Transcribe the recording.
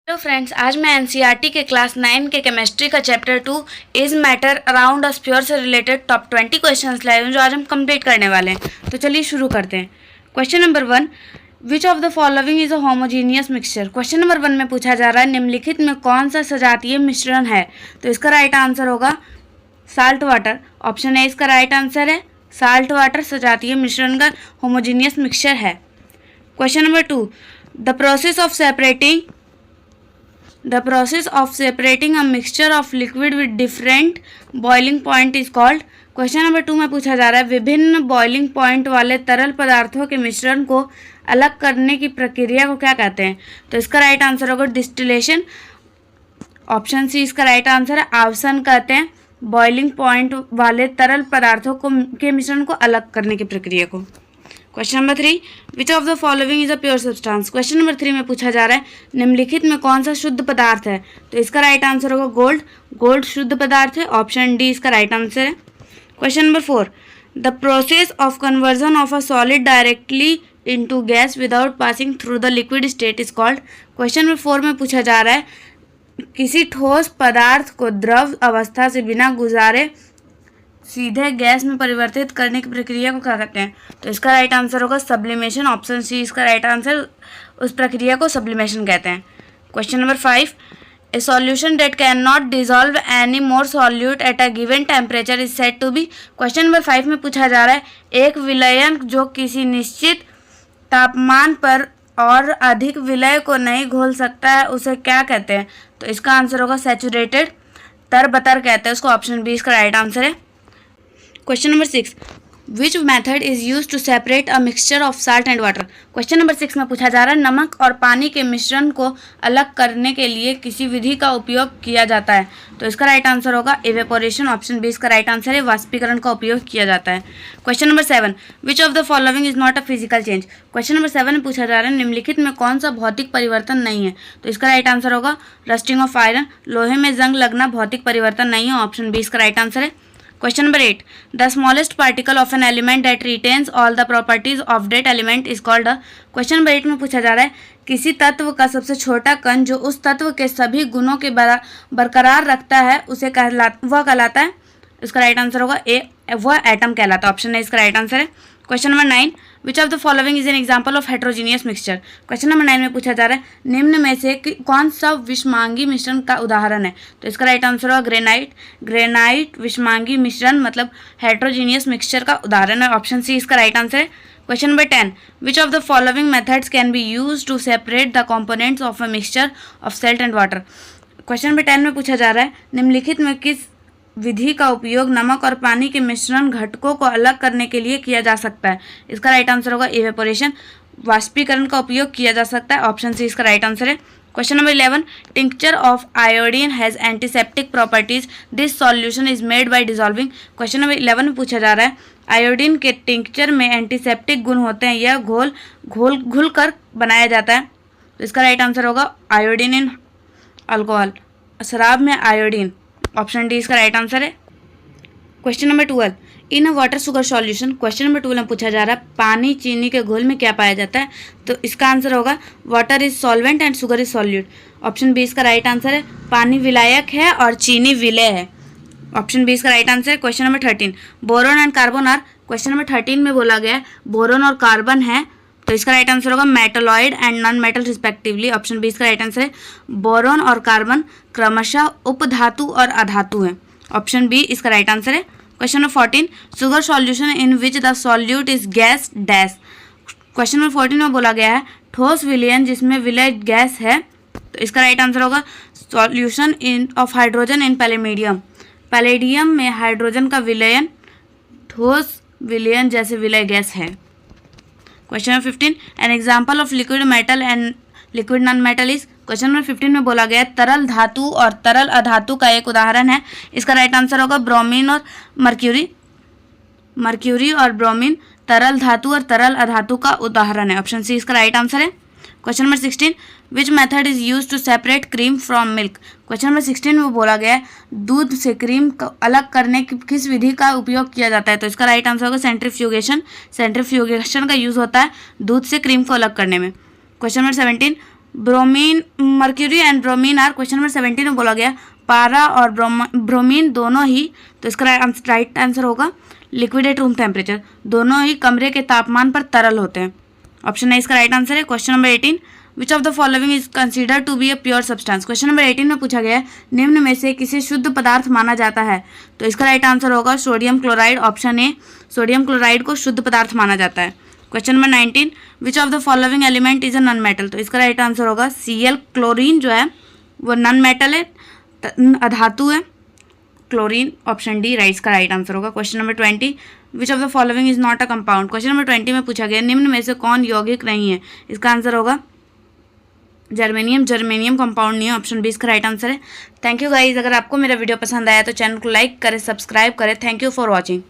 Hello friends, आज मैं NCERT के क्लास 9 के केमिस्ट्री का chapter 2 is matter around a sphere से रिलेटेड टॉप 20 क्वेश्चंस लाए हूँ जो आज हम कंप्लीट करने वाले हैं। तो चलिए शुरू करते हैं। Question number 1, which of the following is a homogeneous mixture. Question number 1 में पूछा जा रहा है निम्नलिखित में कौन सा सजातीय मिश्रण है। तो इसका राइट आंसर होगा साल्ट वाटर। ऑप्शन ए इसका राइट आंसर है। साल्ट वाटर सजातीय मिश्रण का होमोजीनियस मिक्सचर है। Question number 2, the process of separating a mixture of liquid with different boiling point is called। Question number 2 में पूछा जा रहा है विभिन्न बॉइलिंग पॉइंट वाले तरल पदार्थों के मिश्रण को अलग करने की प्रक्रिया को क्या कहते हैं। तो इसका राइट आंसर होगा डिस्टिलेशन। ऑप्शन सी इसका राइट आंसर है। आव्सन कहते हैं बॉइलिंग पॉइंट वाले तरल पदार्थों को के मिश्रण को अलग करने की प्रक्रिया को। Question number 3, which of the following is a pure substance. Question number 3 में पूछा जा रहा है निम्नलिखित में कौन सा शुद्ध पदार्थ है। तो इसका राइट आंसर होगा गोल्ड। गोल्ड शुद्ध पदार्थ है। ऑप्शन डी इसका राइट आंसर है। Question number 4, the process of conversion of a solid directly into gas without passing through the liquid state is called. Question number 4 में पूछा जा रहा है किसी ठोस पदार्थ को द्रव अवस्था से बिना गुजारे सीधे गैस में परिवर्तित करने की प्रक्रिया को क्या कहते हैं। तो इसका राइट आंसर होगा सब्लिमेशन। ऑप्शन सी इसका राइट आंसर। उस प्रक्रिया को सब्लिमेशन कहते हैं। Question number 5, a solution that can not dissolve any more solute at a given temperature is said to be. Question number 5 में पूछा जा रहा है एक विलयन जो किसी निश्चित तापमान पर और अधिक विलय को नहीं घोल सकता है उसे क्या कहते हैं। तो इसका आंसर होगा सैचुरेटेड। तरबतर कहते हैं उसको। ऑप्शन बी इसका राइट आंसर है। Question number 6, which method is use to separate a mixture of salt and water. Question number 6 में पूछा जा रहा है नमक और पानी के मिश्रण को अलग करने के लिए किसी विधि का उपयोग किया जाता है। तो इसका राइट आंसर होगा इवेपोरेशन। ऑप्शन बी इसका राइट आंसर है। वाष्पीकरण का उपयोग किया जाता है। Question number 7, which of the following is not a physical change. Question number 7 में पूछा जा रहा है निम्नलिखित में कौन सा भौतिक परिवर्तन नहीं है। तो इसका राइट आंसर होगा रस्टिंग ऑफ आयरन। लोहे में जंग लगना भौतिक परिवर्तन नहीं है। ऑप्शन बी इसका राइट आंसर है। Question number 8, the smallest particle of an element that retains all the properties of that element is called a। Question number 8 में पूछा जा रहा है किसी तत्व का सबसे छोटा कण जो उस तत्व के सभी गुणों के बरकरार रखता है उसे कहलाता है। इसका राइट आंसर होगा ए, वह एटम कहलाता है। ऑप्शन ए इसका राइट आंसर है। Question number 9, which of the following is an example of heterogeneous mixture. Question number 9 में पूछा जा रहा है निम्न में से कौन सा विषमांगी मिश्रण का उदाहरण है। तो इसका राइट आंसर होगा ग्रेनाइट। ग्रेनाइट विषमांगी मिश्रण मतलब हेट्रोजीनियस मिक्सचर का उदाहरण है। ऑप्शन सी इसका राइट आंसर है। Question number 10, which of the following methods can be use to separate the components of a mixture of salt and water. Question number 10 में पूछा जा रहा है निम्नलिखित में किस विधि का उपयोग नमक और पानी के मिश्रण घटकों को अलग करने के लिए किया जा सकता है। इसका राइट आंसर होगा इवेपोरेशन। वाष्पीकरण का उपयोग किया जा सकता है। ऑप्शन सी इसका राइट आंसर है। Question number 11, tincture of iodine has antiseptic properties this solution is made by dissolving. Question number 11 में पूछा जा रहा है आयोडीन के टिंक्चर में एंटीसेप्टिक गुण होते हैं। यह घुल कर बनाया जाता है। तो इसका राइट आंसर होगा आयोडीन इन अल्कोहल, शराब में आयोडीन। ऑप्शन डी इसका राइट आंसर है। क्वेश्चन नंबर 12, इन अ water sugar solution. Question number 12 में पूछा जा रहा है पानी चीनी के घोल में क्या पाया जाता है। तो इसका आंसर होगा water is solvent and sugar is solute. Option B इसका राइट आंसर है। पानी विलायक है और चीनी विलय है। ऑप्शन बी इसका राइट आंसर है। Question number 13, boron and carbon are. Question number 13 में बोला गया है बोरोन और कार्बन है। तो इसका राइट आंसर होगा metalloid and non metal respectively. Option B इसका राइट आंसर है। बोरोन और कार्बन क्रमशः उपधातु और अधातु हैं। ऑप्शन बी इसका राइट आंसर है। Question number 14, sugar solution in which the solute is gas dash. Question number 14 में बोला गया है ठोस विलयन जिसमें विलय गैस है। तो इसका राइट आंसर होगा solution in of hydrogen in palladium. Palladium में हाइड्रोजन का विलयन ठोस विलयन जैसे विलय गैस है। Question number 15, an example of liquid metal and liquid non metal is. Question number 15 में बोला गया है तरल धातु और तरल अधातु का एक उदाहरण है। इसका राइट आंसर होगा ब्रोमीन और मर्क्यूरी। मर्क्यूरी और ब्रोमीन तरल धातु और तरल अधातु का उदाहरण है। ऑप्शन सी इसका राइट आंसर है। Question number 16, which method is use to separate cream from milk. Question number 16 में बोला गया है दूध से क्रीम को अलग करने की किस विधि का उपयोग किया जाता है। तो इसका राइट आंसर होगा सेंट्रीफ्यूगेशन। सेंट्रीफ्यूगेशन का यूज होता है दूध से क्रीम को अलग करने में। Question number 17, bromine, mercury and bromine are, question number 17 में बोला गया पारा और ब्रोमीन दोनों ही, तो इसका राइट आंसर होगा लिक्विड एट रूम टेम्परेचर, दोनों ही कमरे के तापमान पर तरल होते हैं। ऑप्शन है इसका राइट आंसर है। Question number 18, which of the following is consider to be a pure substance. Question number 18 में पूछा गया है निम्न में से किसे शुद्ध पदार्थ माना जाता है, तो इसका राइट आंसर होगा sodium chloride. Option A, sodium chloride को शुद्ध पदार्थ माना जाता है। Question number 19, which of the following element is a non metal, तो इसका राइट आंसर होगा Cl, क्लोरीन जो है वो नॉन मेटल है, अधातु है, क्लोरीन। ऑप्शन डी राइट का राइट आंसर होगा। Question number 20, which of the following is not a compound. Question number 20 में पूछा गया निम्न में से कौन यौगिक नहीं है, इसका आंसर होगा जर्मेनियम। जर्मेनियम कंपाउंड नहीं है, ऑप्शन बी इसका राइट आंसर है। थैंक यू गाइज, अगर आपको मेरा वीडियो पसंद आया तो चैनल को लाइक करें, सब्सक्राइब करें। Thank you for watching.